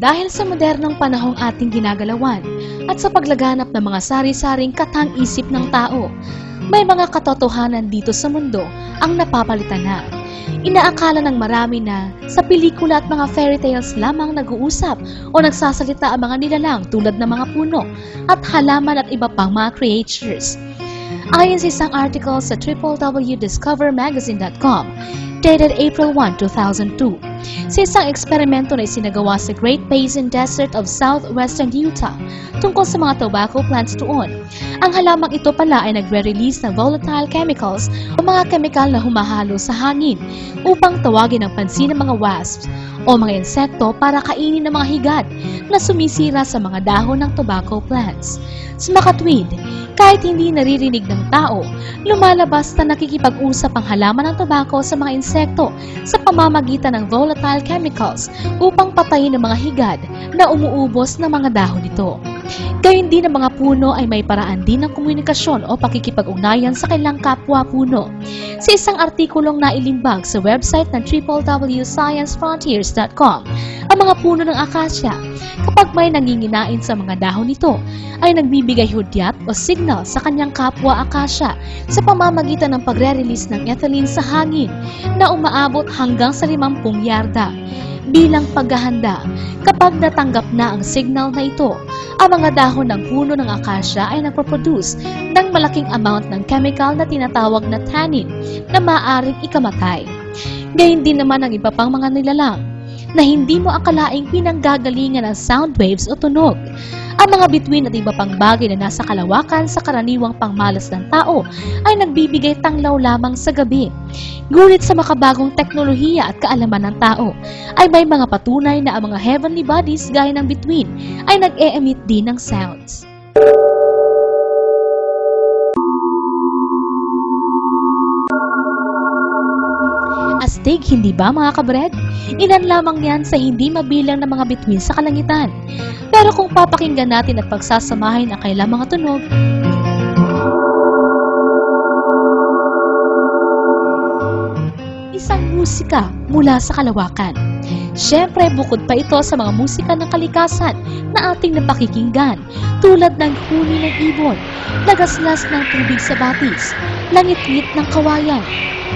Dahil sa modernong panahong ating ginagalawan at sa paglaganap ng mga sari-saring katang-isip ng tao, may mga katotohanan dito sa mundo ang napapalitan na. Inaakala ng marami na sa pelikula at mga fairy tales lamang nag-uusap o nagsasalita ang mga nilalang tulad ng mga puno at halaman at iba pang mga creatures. Ayon sa isang article sa www.discovermagazine.com dated April 1, 2002, sa isang eksperimento na isinagawa sa Great Basin Desert of southwestern Utah tungkol sa mga tobacco plants doon. Ang halamang ito pala ay nagre-release ng volatile chemicals o mga kemikal na humahalo sa hangin upang tawagin ang pansin ng mga wasps o mga insekto para kainin ng mga higad na sumisira sa mga dahon ng tobacco plants. Sa makatwid, kahit hindi naririnig ng tao, lumalabas na nakikipag-usap ang halaman ng tobacco sa mga insekto sa pamamagitan ng volatile chemicals upang patayin ang mga higad na umuubos ng mga dahon nito. Gayun din ang mga puno ay may paraan din ng komunikasyon o pakikipag-ugnayan sa kanilang kapwa-puno. Sa isang artikulong nailimbag sa website ng www.sciencefrontiers.com, ang mga puno ng akasya, kapag may nanginginain sa mga dahon nito, ay nagbibigay hudyat o signal sa kanyang kapwa akasya sa pamamagitan ng pagre-release ng ethylene sa hangin na umaabot hanggang sa 50 yarda. Bilang paghahanda, kapag natanggap na ang signal na ito, ang mga dahon ng puno ng akasya ay nagproproduce ng malaking amount ng chemical na tinatawag na tannin na maaaring ikamatay. Gayun din naman ang iba pang mga nilalang na hindi mo akalaing pinanggagalingan ng sound waves o tunog. Ang mga bituin at iba pang bagay na nasa kalawakan sa karaniwang pangmalas ng tao ay nagbibigay tanglaw lamang sa gabi. Ngunit sa makabagong teknolohiya at kaalaman ng tao, ay may mga patunay na ang mga heavenly bodies gaya ng bituin ay nag-e-emit din ng sounds. Astig, hindi ba mga kabred? Ilan lamang yan sa hindi mabilang na mga bituin sa kalangitan. Pero kung papakinggan natin at pagsasamahin ang kailang mga tunog, isang musika mula sa kalawakan. Siyempre, bukod pa ito sa mga musika ng kalikasan na ating napakikinggan tulad ng huni ng ibon, lagaslas ng tubig sa batis, langit-ngit ng kawayan,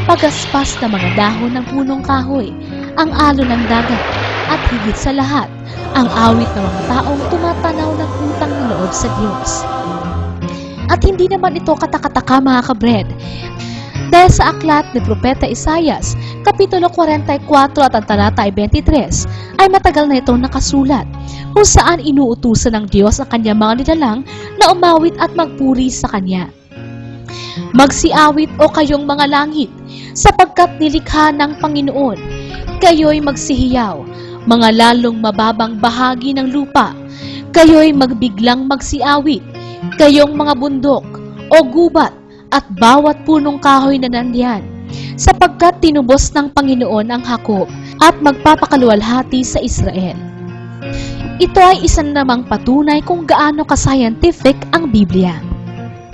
pagaspas ng mga dahon ng punong kahoy, ang alon ng dagat, at higit sa lahat, ang awit ng mga taong tumatanaw ng utang na loob sa Diyos. At hindi naman ito katakataka mga kabred, dahil sa aklat ni Propeta Isaias, Kapitulo 44 at ang talata ay 23, ay matagal na itong nakasulat, kung saan inuutusan ng Diyos ang kanyang mga nilalang na umawit at magpuri sa Kanya. Magsiawit o kayong mga langit, sapagkat nilikha ng Panginoon. Kayo'y magsihiyaw, mga lalong mababang bahagi ng lupa. Kayo'y magbiglang magsiawit, kayong mga bundok o gubat at bawat punong kahoy na nandiyan, sapagkat tinubos ng Panginoon ang Jacob at magpapakaluwalhati sa Israel. Ito ay isa namang patunay kung gaano ka-scientific ang Biblia.